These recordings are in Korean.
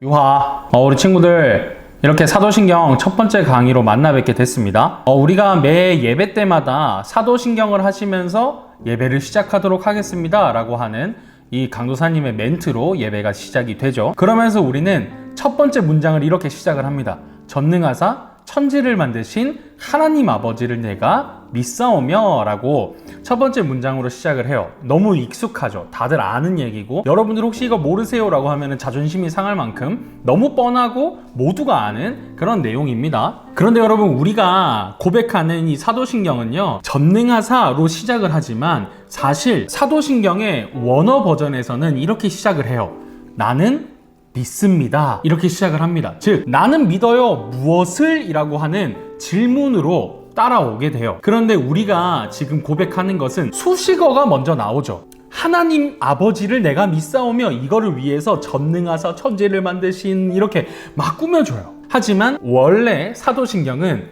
유하. 우리 친구들 이렇게 사도신경 첫 번째 강의로 만나 뵙게 됐습니다. 우리가 매 예배 때마다 사도신경을 하시면서 예배를 시작하도록 하겠습니다 라고 하는 이 강도사님의 멘트로 예배가 시작이 되죠. 그러면서 우리는 첫 번째 문장을 이렇게 시작을 합니다. 전능하사 천지를 만드신 하나님 아버지를 내가 믿사오며 라고 첫 번째 문장으로 시작을 해요. 너무 익숙하죠. 다들 아는 얘기고, 여러분들 혹시 이거 모르세요 라고 하면 자존심이 상할 만큼 너무 뻔하고 모두가 아는 그런 내용입니다. 그런데 여러분, 우리가 고백하는 이 사도신경은요, 전능하사로 시작을 하지만 사실 사도신경의 원어 버전에서는 이렇게 시작을 해요. 나는 믿습니다. 이렇게 시작을 합니다. 즉, 나는 믿어요. 무엇을? 이라고 하는 질문으로 따라오게 돼요. 그런데 우리가 지금 고백하는 것은 수식어가 먼저 나오죠. 하나님 아버지를 내가 믿사오며 이거를 위해서 전능하사 천지를 만드신, 이렇게 막 꾸며줘요. 하지만 원래 사도신경은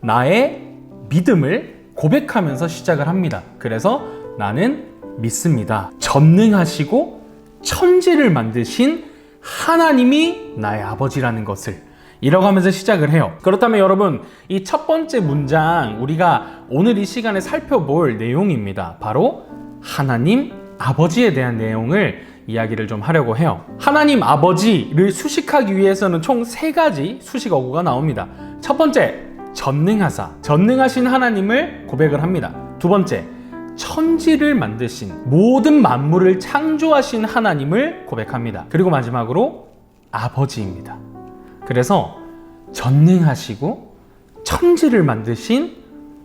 나의 믿음을 고백하면서 시작을 합니다. 그래서 나는 믿습니다. 전능하시고 천지를 만드신 하나님이 나의 아버지라는 것을, 이라고 하면서 시작을 해요. 그렇다면 여러분, 이 첫 번째 문장, 우리가 오늘 이 시간에 살펴볼 내용입니다. 바로 하나님 아버지에 대한 내용을 이야기를 좀 하려고 해요. 하나님 아버지를 수식하기 위해서는 총 3가지 수식 어구가 나옵니다. 첫 번째, 전능하사, 전능하신 하나님을 고백을 합니다. 두 번째, 천지를 만드신, 모든 만물을 창조하신 하나님을 고백합니다. 그리고 마지막으로 아버지입니다. 그래서 전능하시고 천지를 만드신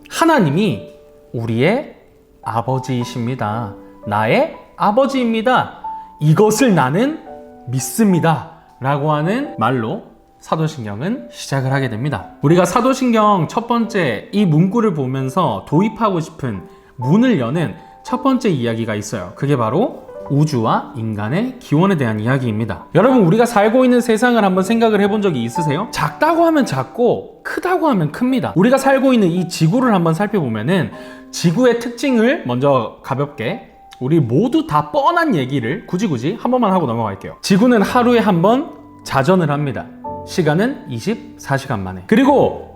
하나님이 우리의 아버지이십니다. 나의 아버지입니다. 이것을 나는 믿습니다 라고 하는 말로 사도신경은 시작을 하게 됩니다. 우리가 사도신경 첫 번째 이 문구를 보면서 도입하고 싶은 문을 여는 첫 번째 이야기가 있어요. 그게 바로 우주와 인간의 기원에 대한 이야기입니다. 여러분, 우리가 살고 있는 세상을 한번 생각을 해본 적이 있으세요? 작다고 하면 작고 크다고 하면 큽니다. 우리가 살고 있는 이 지구를 한번 살펴보면은 지구의 특징을 먼저 가볍게, 우리 모두 다 뻔한 얘기를 굳이 한 번만 하고 넘어갈게요. 지구는 하루에 한 번 자전을 합니다. 시간은 24시간 만에. 그리고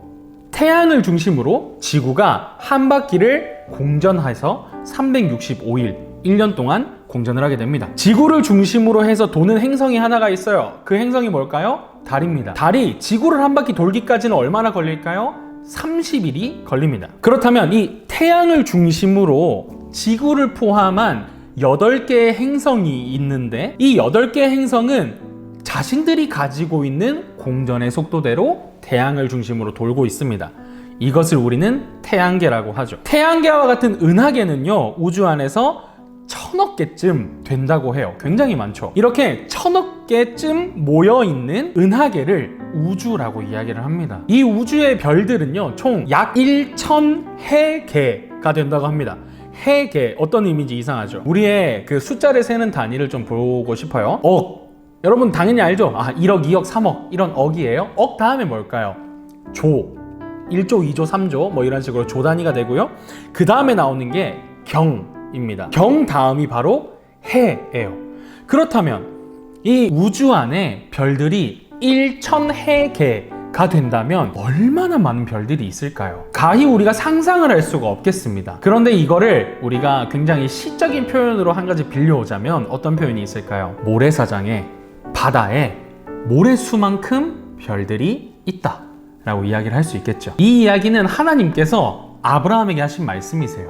태양을 중심으로 지구가 한 바퀴를 공전해서 365일 1년 동안 공전을 하게 됩니다. 지구를 중심으로 해서 도는 행성이 하나가 있어요. 그 행성이 뭘까요? 달입니다. 달이 지구를 한 바퀴 돌기까지는 얼마나 걸릴까요? 30일이 걸립니다. 그렇다면 이 태양을 중심으로 지구를 포함한 8개의 행성이 있는데, 이 8개의 행성은 자신들이 가지고 있는 공전의 속도대로 태양을 중심으로 돌고 있습니다. 이것을 우리는 태양계라고 하죠. 태양계와 같은 은하계는요, 우주 안에서 1000억 개쯤 된다고 해요. 굉장히 많죠. 이렇게 1000억 개쯤 모여있는 은하계를 우주라고 이야기를 합니다. 이 우주의 별들은요, 총 약 1000해계가 된다고 합니다. 해계, 어떤 의미인지 이상하죠? 우리의 그 숫자를 세는 단위를 좀 보고 싶어요. 억, 여러분 당연히 알죠? 1억, 2억, 3억 이런 억이에요. 억 다음에 뭘까요? 조, 1조, 2조, 3조 뭐 이런 식으로 조 단위가 되고요. 그 다음에 나오는 게 경입니다. 경 다음이 바로 해예요. 그렇다면 이 우주 안에 별들이 1000해계가 된다면 얼마나 많은 별들이 있을까요? 가히 우리가 상상을 할 수가 없겠습니다. 그런데 이거를 우리가 굉장히 시적인 표현으로 한 가지 빌려오자면 어떤 표현이 있을까요? 모래사장에, 바다에 모래수만큼 별들이 있다 라고 이야기를 할 수 있겠죠. 이 이야기는 하나님께서 아브라함에게 하신 말씀이세요.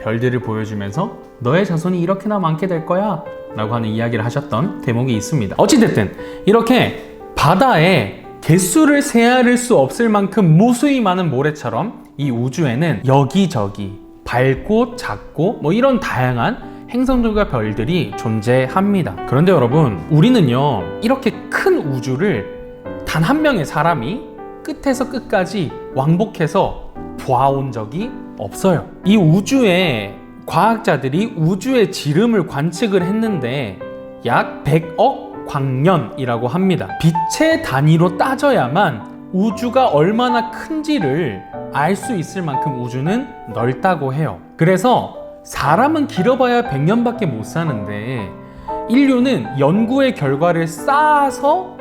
별들을 보여주면서 너의 자손이 이렇게나 많게 될 거야 라고 하는 이야기를 하셨던 대목이 있습니다. 어찌됐든 이렇게 바다에 개수를 세아릴 수 없을 만큼 무수히 많은 모래처럼 이 우주에는 여기저기 밝고 작고 뭐 이런 다양한 행성들과 별들이 존재합니다. 그런데 여러분, 우리는요, 이렇게 큰 우주를 단 한 명의 사람이 끝에서 끝까지 왕복해서 보아온 적이 없어요. 이 우주에 과학자들이 우주의 지름을 관측을 했는데 약 100억 광년이라고 합니다. 빛의 단위로 따져야만 우주가 얼마나 큰지를 알 수 있을 만큼 우주는 넓다고 해요. 그래서 사람은 길어봐야 100년밖에 못 사는데 인류는 연구의 결과를 쌓아서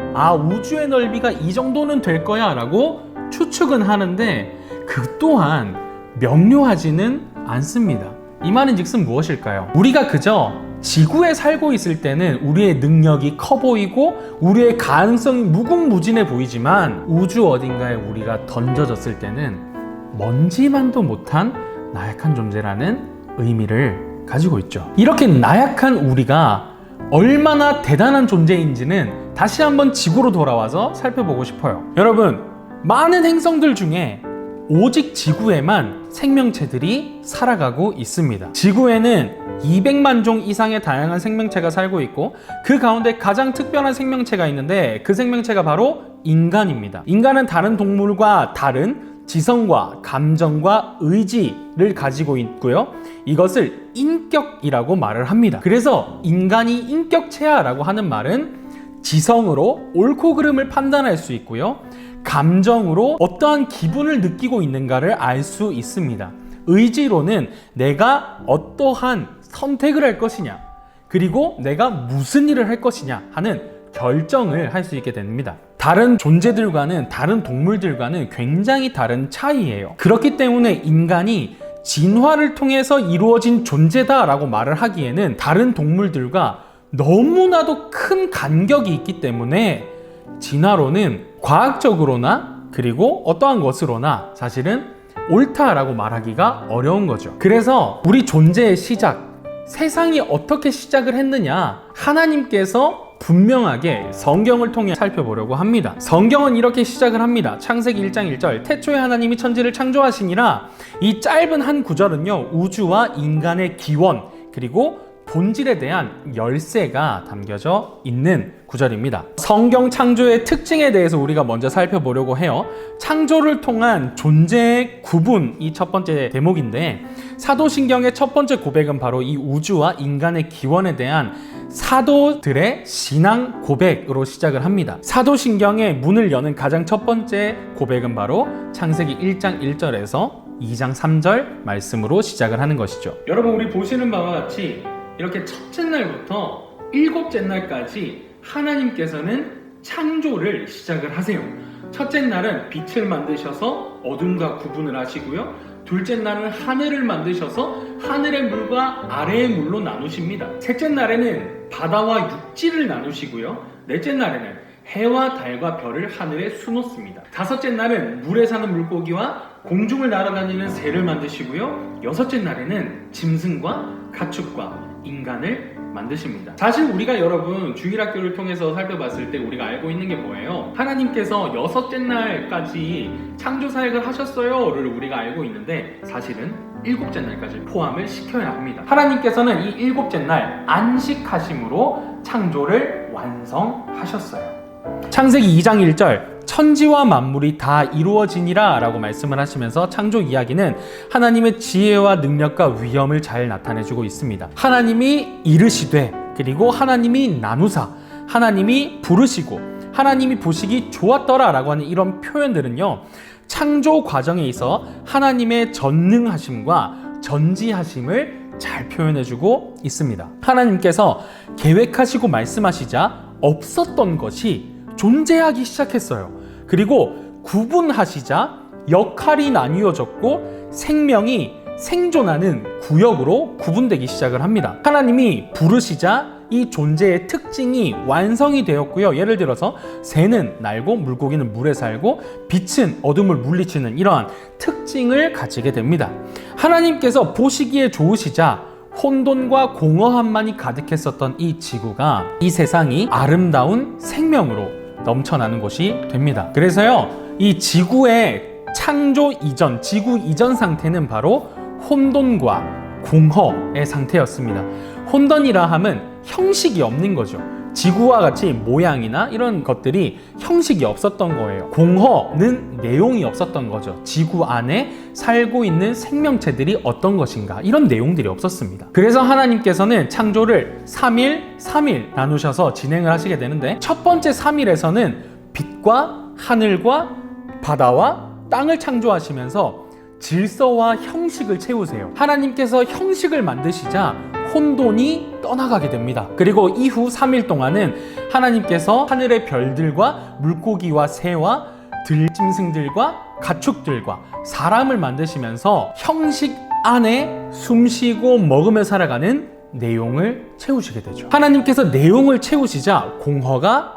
우주의 넓이가 이 정도는 될 거야 라고 추측은 하는데 그 또한 명료하지는 않습니다. 이 말인즉슨 무엇일까요? 우리가 그저 지구에 살고 있을 때는 우리의 능력이 커 보이고 우리의 가능성이 무궁무진해 보이지만 우주 어딘가에 우리가 던져졌을 때는 먼지만도 못한 나약한 존재라는 의미를 가지고 있죠. 이렇게 나약한 우리가 얼마나 대단한 존재인지는 다시 한번 지구로 돌아와서 살펴보고 싶어요. 여러분, 많은 행성들 중에 오직 지구에만 생명체들이 살아가고 있습니다. 지구에는 200만 종 이상의 다양한 생명체가 살고 있고 그 가운데 가장 특별한 생명체가 있는데 그 생명체가 바로 인간입니다. 인간은 다른 동물과 다른 지성과 감정과 의지를 가지고 있고요. 이것을 인격이라고 말을 합니다. 그래서 인간이 인격체야라고 하는 말은 지성으로 옳고 그름을 판단할 수 있고요. 감정으로 어떠한 기분을 느끼고 있는가를 알 수 있습니다. 의지로는 내가 어떠한 선택을 할 것이냐, 그리고 내가 무슨 일을 할 것이냐 하는 결정을 할 수 있게 됩니다. 다른 존재들과는, 다른 동물들과는 굉장히 다른 차이예요. 그렇기 때문에 인간이 진화를 통해서 이루어진 존재다라고 말을 하기에는 다른 동물들과 너무나도 큰 간격이 있기 때문에 진화론은 과학적으로나 그리고 어떠한 것으로나 사실은 옳다라고 말하기가 어려운 거죠. 그래서 우리 존재의 시작, 세상이 어떻게 시작을 했느냐, 하나님께서 분명하게 성경을 통해 살펴보려고 합니다. 성경은 이렇게 시작을 합니다. 창세기 1장 1절, 태초에 하나님이 천지를 창조하시니라. 이 짧은 한 구절은요, 우주와 인간의 기원 그리고 본질에 대한 열쇠가 담겨져 있는 구절입니다. 성경 창조의 특징에 대해서 우리가 먼저 살펴보려고 해요. 창조를 통한 존재의 구분이 첫 번째 대목인데, 사도신경의 첫 번째 고백은 바로 이 우주와 인간의 기원에 대한 사도들의 신앙 고백으로 시작을 합니다. 사도신경의 문을 여는 가장 첫 번째 고백은 바로 창세기 1장 1절에서 2장 3절 말씀으로 시작을 하는 것이죠. 여러분, 우리 보시는 바와 같이 이렇게 첫째 날부터 일곱째 날까지 하나님께서는 창조를 시작을 하세요. 첫째 날은 빛을 만드셔서 어둠과 구분을 하시고요. 둘째 날은 하늘을 만드셔서 하늘의 물과 아래의 물로 나누십니다. 셋째 날에는 바다와 육지를 나누시고요. 넷째 날에는 해와 달과 별을 하늘에 수놓습니다. 다섯째 날은 물에 사는 물고기와 공중을 날아다니는 새를 만드시고요. 여섯째 날에는 짐승과 가축과 인간을 만드십니다. 사실 우리가 여러분 주일학교를 통해서 살펴봤을 때 우리가 알고 있는 게 뭐예요? 하나님께서 여섯째 날까지 창조 사역을 하셨어요를 우리가 알고 있는데 사실은 일곱째 날까지 포함을 시켜야 합니다. 하나님께서는 이 일곱째 날 안식하심으로 창조를 완성하셨어요. 창세기 2장 1절, 천지와 만물이 다 이루어지니라 라고 말씀을 하시면서 창조 이야기는 하나님의 지혜와 능력과 위엄을 잘 나타내주고 있습니다. 하나님이 이르시되, 그리고 하나님이 나누사, 하나님이 부르시고, 하나님이 보시기 좋았더라 라고 하는 이런 표현들은요, 창조 과정에 있어 하나님의 전능하심과 전지하심을 잘 표현해주고 있습니다. 하나님께서 계획하시고 말씀하시자 없었던 것이 존재하기 시작했어요. 그리고 구분하시자 역할이 나뉘어졌고 생명이 생존하는 구역으로 구분되기 시작을 합니다. 하나님이 부르시자 이 존재의 특징이 완성이 되었고요. 예를 들어서 새는 날고 물고기는 물에 살고 빛은 어둠을 물리치는 이러한 특징을 가지게 됩니다. 하나님께서 보시기에 좋으시자 혼돈과 공허함만이 가득했었던 이 지구가, 이 세상이 아름다운 생명으로 넘쳐나는 곳이 됩니다. 그래서요, 이 지구의 창조 이전, 지구 이전 상태는 바로 혼돈과 공허의 상태였습니다. 혼돈이라 함은 형식이 없는 거죠. 지구와 같이 모양이나 이런 것들이 형식이 없었던 거예요. 공허는 내용이 없었던 거죠. 지구 안에 살고 있는 생명체들이 어떤 것인가, 이런 내용들이 없었습니다. 그래서 하나님께서는 창조를 3일 나누셔서 진행을 하시게 되는데, 첫 번째 3일에서는 빛과 하늘과 바다와 땅을 창조하시면서 질서와 형식을 채우세요. 하나님께서 형식을 만드시자 혼돈이 떠나가게 됩니다. 그리고 이후 3일 동안은 하나님께서 하늘의 별들과 물고기와 새와 들짐승들과 가축들과 사람을 만드시면서 형식 안에 숨쉬고 먹으며 살아가는 내용을 채우시게 되죠. 하나님께서 내용을 채우시자 공허가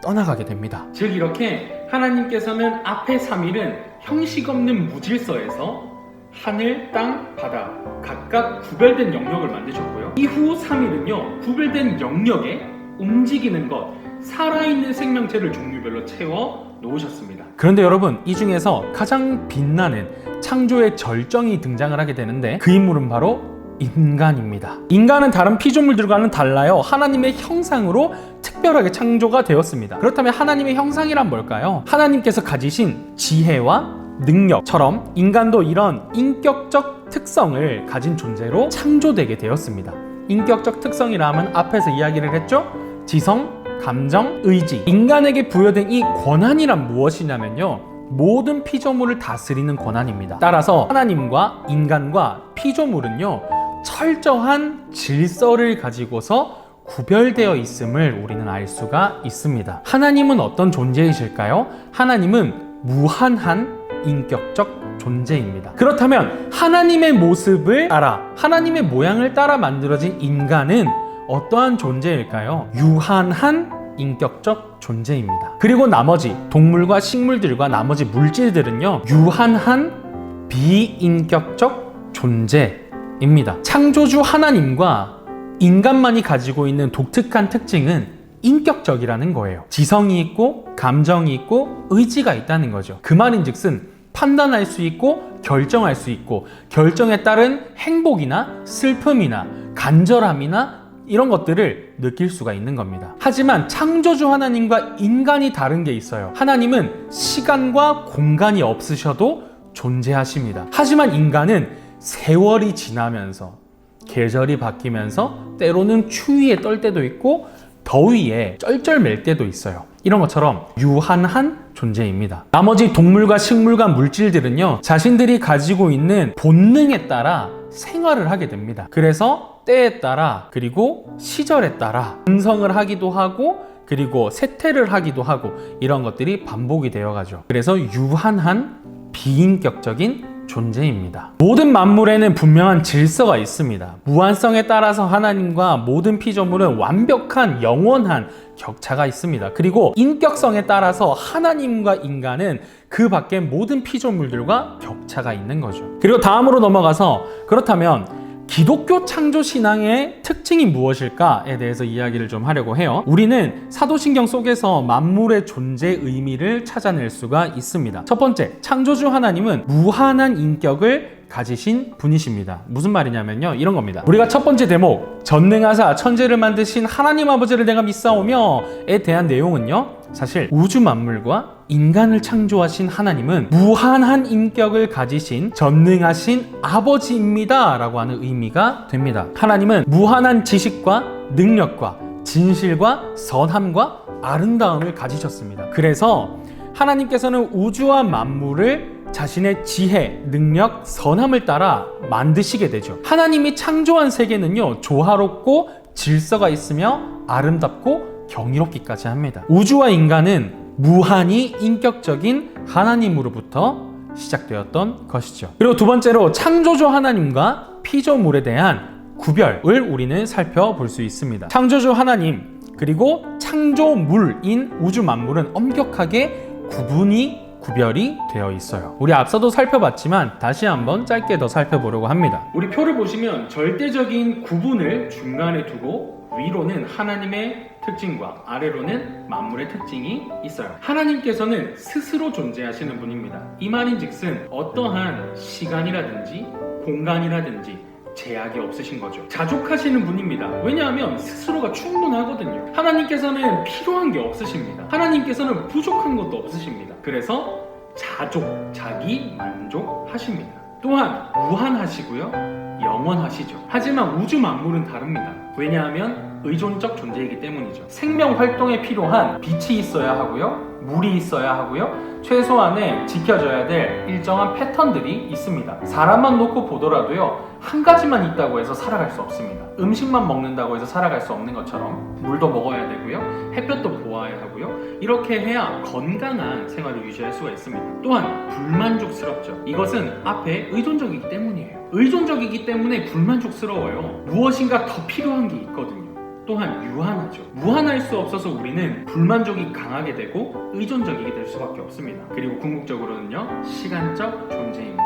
떠나가게 됩니다. 즉 이렇게 하나님께서는 앞에 3일은 형식 없는 무질서에서 하늘, 땅, 바다 각각 구별된 영역을 만드셨고요. 이후 3일은요 구별된 영역에 움직이는 것, 살아있는 생명체를 종류별로 채워 놓으셨습니다. 그런데 여러분, 이 중에서 가장 빛나는 창조의 절정이 등장을 하게 되는데 그 인물은 바로 인간입니다. 인간은 다른 피조물들과는 달라요. 하나님의 형상으로 특별하게 창조가 되었습니다. 그렇다면 하나님의 형상이란 뭘까요? 하나님께서 가지신 지혜와 능력처럼 인간도 이런 인격적 특성을 가진 존재로 창조되게 되었습니다. 인격적 특성이라 하면 앞에서 이야기를 했죠? 지성, 감정, 의지. 인간에게 부여된 이 권한이란 무엇이냐면요, 모든 피조물을 다스리는 권한입니다. 따라서 하나님과 인간과 피조물은요 철저한 질서를 가지고서 구별되어 있음을 우리는 알 수가 있습니다. 하나님은 어떤 존재이실까요? 하나님은 무한한 인격적 존재입니다. 그렇다면 하나님의 모습을 따라, 하나님의 모양을 따라 만들어진 인간은 어떠한 존재일까요? 유한한 인격적 존재입니다. 그리고 나머지 동물과 식물들과 나머지 물질들은요 유한한 비인격적 존재입니다. 창조주 하나님과 인간만이 가지고 있는 독특한 특징은 인격적이라는 거예요. 지성이 있고 감정이 있고 의지가 있다는 거죠. 그 말인즉슨 판단할 수 있고 결정할 수 있고 결정에 따른 행복이나 슬픔이나 간절함이나 이런 것들을 느낄 수가 있는 겁니다. 하지만 창조주 하나님과 인간이 다른 게 있어요. 하나님은 시간과 공간이 없으셔도 존재하십니다. 하지만 인간은 세월이 지나면서 계절이 바뀌면서 때로는 추위에 떨 때도 있고 더위에 쩔쩔맬 때도 있어요. 이런 것처럼 유한한 존재입니다. 나머지 동물과 식물과 물질들은요 자신들이 가지고 있는 본능에 따라 생활을 하게 됩니다. 그래서 때에 따라 그리고 시절에 따라 분성을 하기도 하고 그리고 쇠퇴를 하기도 하고 이런 것들이 반복이 되어 가죠. 그래서 유한한 비인격적인 존재입니다. 모든 만물에는 분명한 질서가 있습니다. 무한성에 따라서 하나님과 모든 피조물은 완벽한 영원한 격차가 있습니다. 그리고 인격성에 따라서 하나님과 인간은 그 밖의 모든 피조물들과 격차가 있는 거죠. 그리고 다음으로 넘어가서 그렇다면 기독교 창조 신앙의 특징이 무엇일까에 대해서 이야기를 좀 하려고 해요. 우리는 사도신경 속에서 만물의 존재 의미를 찾아낼 수가 있습니다. 첫 번째, 창조주 하나님은 무한한 인격을 가지신 분이십니다. 무슨 말이냐면요, 이런 겁니다. 우리가 첫 번째 대목, 전능하사 천지를 만드신 하나님 아버지를 내가 믿사오며에 대한 내용은요, 사실 우주 만물과 인간을 창조하신 하나님은 무한한 인격을 가지신 전능하신 아버지입니다 라고 하는 의미가 됩니다. 하나님은 무한한 지식과 능력과 진실과 선함과 아름다움을 가지셨습니다. 그래서 하나님께서는 우주와 만물을 자신의 지혜, 능력, 선함을 따라 만드시게 되죠. 하나님이 창조한 세계는요 조화롭고 질서가 있으며 아름답고 경이롭기까지 합니다. 우주와 인간은 무한히 인격적인 하나님으로부터 시작되었던 것이죠. 그리고 두 번째로 창조주 하나님과 피조물에 대한 구별을 우리는 살펴볼 수 있습니다. 창조주 하나님 그리고 창조물인 우주 만물은 엄격하게 구별이 되어 있어요. 우리 앞서도 살펴봤지만 다시 한번 짧게 더 살펴보려고 합니다. 우리 표를 보시면 절대적인 구분을 중간에 두고 위로는 하나님의 특징과 아래로는 만물의 특징이 있어요. 하나님께서는 스스로 존재하시는 분입니다. 이 말인즉슨 어떠한 시간이라든지 공간이라든지 제약이 없으신 거죠. 자족하시는 분입니다. 왜냐하면 스스로가 충분하거든요. 하나님께서는 필요한 게 없으십니다. 하나님께서는 부족한 것도 없으십니다. 그래서 자기 만족하십니다. 또한 무한하시고요, 영원하시죠. 하지만 우주 만물은 다릅니다. 왜냐하면 의존적 존재이기 때문이죠. 생명 활동에 필요한 빛이 있어야 하고요, 물이 있어야 하고요, 최소한의 지켜져야 될 일정한 패턴들이 있습니다. 사람만 놓고 보더라도요, 한 가지만 있다고 해서 살아갈 수 없습니다. 음식만 먹는다고 해서 살아갈 수 없는 것처럼 물도 먹어야 되고요, 햇볕도 보아야 하고요, 이렇게 해야 건강한 생활을 유지할 수가 있습니다. 또한 불만족스럽죠. 이것은 앞에 의존적이기 때문이에요. 의존적이기 때문에 불만족스러워요. 무엇인가 더 필요한 게 있거든요. 또한 유한하죠. 무한할 수 없어서 우리는 불만족이 강하게 되고 의존적이게 될 수밖에 없습니다. 그리고 궁극적으로는요, 시간적 존재입니다.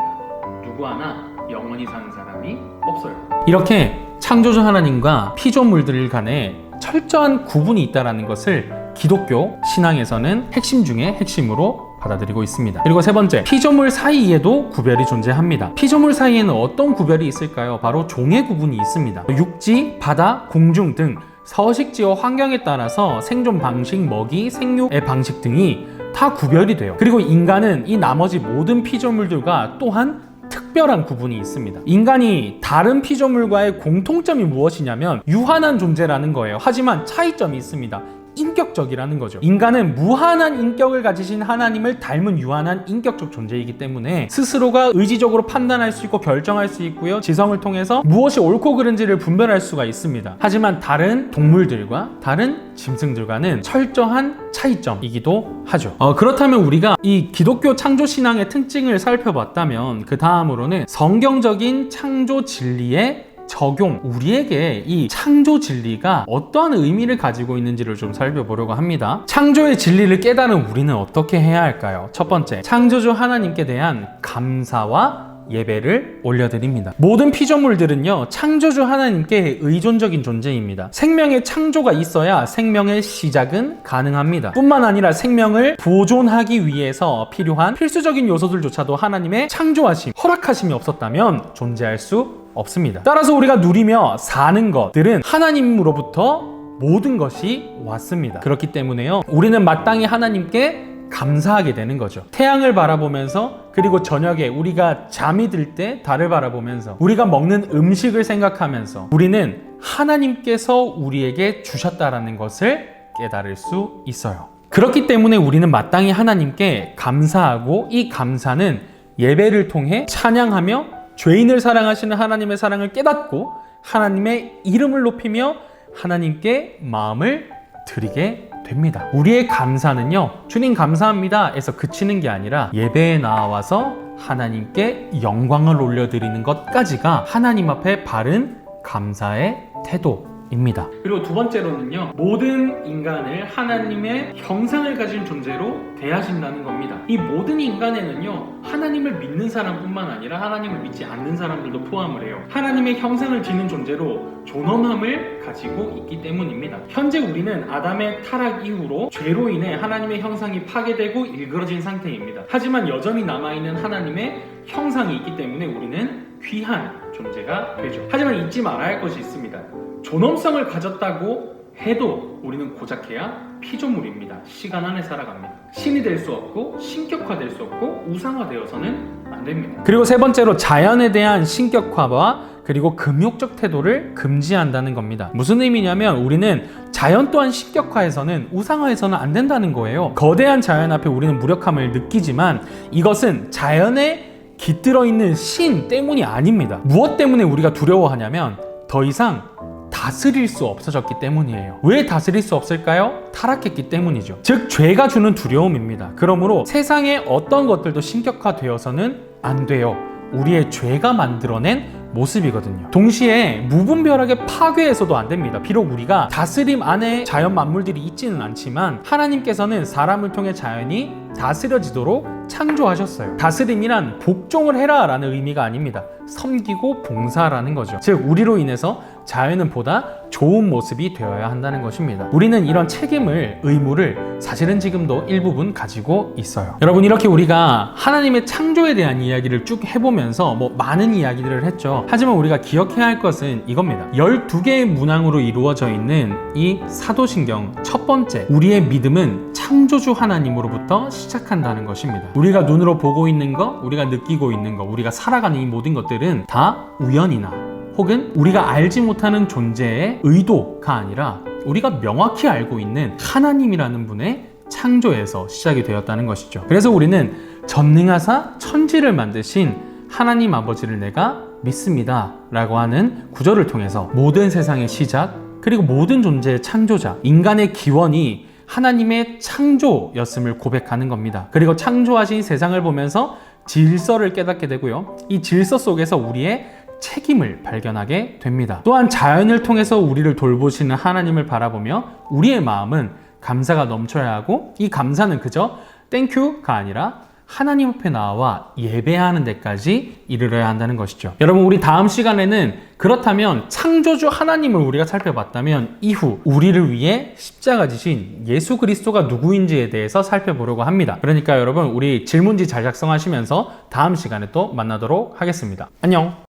누구 하나 영원히 사는 사람이 없어요. 이렇게 창조주 하나님과 피조물들 간에 철저한 구분이 있다는 것을 기독교 신앙에서는 핵심 중에 핵심으로 받아들이고 있습니다. 그리고 세 번째, 피조물 사이에도 구별이 존재합니다. 피조물 사이에는 어떤 구별이 있을까요? 바로 종의 구분이 있습니다. 육지, 바다, 공중 등 서식지와 환경에 따라서 생존 방식, 먹이, 생육의 방식 등이 다 구별이 돼요. 그리고 인간은 이 나머지 모든 피조물들과 또한 특별한 구분이 있습니다. 인간이 다른 피조물과의 공통점이 무엇이냐면 유한한 존재라는 거예요. 하지만 차이점이 있습니다. 인격적이라는 거죠. 인간은 무한한 인격을 가지신 하나님을 닮은 유한한 인격적 존재이기 때문에 스스로가 의지적으로 판단할 수 있고 결정할 수 있고요, 지성을 통해서 무엇이 옳고 그른지를 분별할 수가 있습니다. 하지만 다른 동물들과 다른 짐승들과는 철저한 차이점이기도 하죠. 그렇다면 우리가 이 기독교 창조 신앙의 특징을 살펴봤다면 그 다음으로는 성경적인 창조 진리의 적용, 우리에게 이 창조 진리가 어떠한 의미를 가지고 있는지를 좀 살펴보려고 합니다. 창조의 진리를 깨달은 우리는 어떻게 해야 할까요? 첫 번째, 창조주 하나님께 대한 감사와 예배를 올려드립니다. 모든 피조물들은요, 창조주 하나님께 의존적인 존재입니다. 생명의 창조가 있어야 생명의 시작은 가능합니다. 뿐만 아니라 생명을 보존하기 위해서 필요한 필수적인 요소들조차도 하나님의 창조하심, 허락하심이 없었다면 존재할 수 없습니다. 따라서 우리가 누리며 사는 것들은 하나님으로부터 모든 것이 왔습니다. 그렇기 때문에요, 우리는 마땅히 하나님께 감사하게 되는 거죠. 태양을 바라보면서, 그리고 저녁에 우리가 잠이 들 때 달을 바라보면서, 우리가 먹는 음식을 생각하면서 우리는 하나님께서 우리에게 주셨다라는 것을 깨달을 수 있어요. 그렇기 때문에 우리는 마땅히 하나님께 감사하고, 이 감사는 예배를 통해 찬양하며 죄인을 사랑하시는 하나님의 사랑을 깨닫고 하나님의 이름을 높이며 하나님께 마음을 드리게 됩니다. 우리의 감사는요, 주님 감사합니다 에서 그치는 게 아니라 예배에 나와서 하나님께 영광을 올려드리는 것까지가 하나님 앞에 바른 감사의 태도입니다. 그리고 두 번째로는요, 모든 인간을 하나님의 형상을 가진 존재로 대하신다는 겁니다. 이 모든 인간에는요, 하나님을 믿는 사람뿐만 아니라 하나님을 믿지 않는 사람들도 포함을 해요. 하나님의 형상을 지닌 존재로 존엄함을 가지고 있기 때문입니다. 현재 우리는 아담의 타락 이후로 죄로 인해 하나님의 형상이 파괴되고 일그러진 상태입니다. 하지만 여전히 남아있는 하나님의 형상이 있기 때문에 우리는 귀한 존재가 되죠. 하지만 잊지 말아야 할 것이 있습니다. 존엄성을 가졌다고 해도 우리는 고작해야 피조물입니다. 시간 안에 살아갑니다. 신이 될 수 없고 신격화될 수 없고 우상화되어서는 안 됩니다. 그리고 세 번째로, 자연에 대한 신격화와 그리고 금욕적 태도를 금지한다는 겁니다. 무슨 의미냐면 우리는 자연 또한 신격화해서는 우상화해서는 안 된다는 거예요. 거대한 자연 앞에 우리는 무력함을 느끼지만 이것은 자연에 깃들어 있는 신 때문이 아닙니다. 무엇 때문에 우리가 두려워하냐면 더 이상 다스릴 수 없어졌기 때문이에요. 왜 다스릴 수 없을까요? 타락했기 때문이죠. 즉 죄가 주는 두려움입니다. 그러므로 세상의 어떤 것들도 신격화되어서는 안 돼요. 우리의 죄가 만들어낸 모습이거든요. 동시에 무분별하게 파괴해서도 안 됩니다. 비록 우리가 다스림 안에 자연 만물들이 있지는 않지만 하나님께서는 사람을 통해 자연이 다스려지도록 창조하셨어요. 다스림이란 복종을 해라 라는 의미가 아닙니다. 섬기고 봉사라는 거죠. 즉 우리로 인해서 자연은 보다 좋은 모습이 되어야 한다는 것입니다. 우리는 이런 책임을, 의무를 사실은 지금도 일부분 가지고 있어요. 여러분, 이렇게 우리가 하나님의 창조에 대한 이야기를 쭉 해보면서 많은 이야기들을 했죠. 하지만 우리가 기억해야 할 것은 이겁니다. 12개의 문항으로 이루어져 있는 이 사도신경 첫 번째, 우리의 믿음은 창조주 하나님으로부터 시작한다는 것입니다. 우리가 눈으로 보고 있는 것, 우리가 느끼고 있는 것, 우리가 살아가는 이 모든 것들은 다 우연이나 혹은 우리가 알지 못하는 존재의 의도가 아니라 우리가 명확히 알고 있는 하나님이라는 분의 창조에서 시작이 되었다는 것이죠. 그래서 우리는 전능하사 천지를 만드신 하나님 아버지를 내가 믿습니다 라고 하는 구절을 통해서 모든 세상의 시작, 그리고 모든 존재의 창조자, 인간의 기원이 하나님의 창조였음을 고백하는 겁니다. 그리고 창조하신 세상을 보면서 질서를 깨닫게 되고요. 이 질서 속에서 우리의 책임을 발견하게 됩니다. 또한 자연을 통해서 우리를 돌보시는 하나님을 바라보며 우리의 마음은 감사가 넘쳐야 하고, 이 감사는 그저 땡큐가 아니라 하나님 앞에 나와 예배하는 데까지 이르러야 한다는 것이죠. 여러분, 우리 다음 시간에는 그렇다면 창조주 하나님을 우리가 살펴봤다면 이후 우리를 위해 십자가 지신 예수 그리스도가 누구인지에 대해서 살펴보려고 합니다. 그러니까 여러분, 우리 질문지 잘 작성하시면서 다음 시간에 또 만나도록 하겠습니다. 안녕.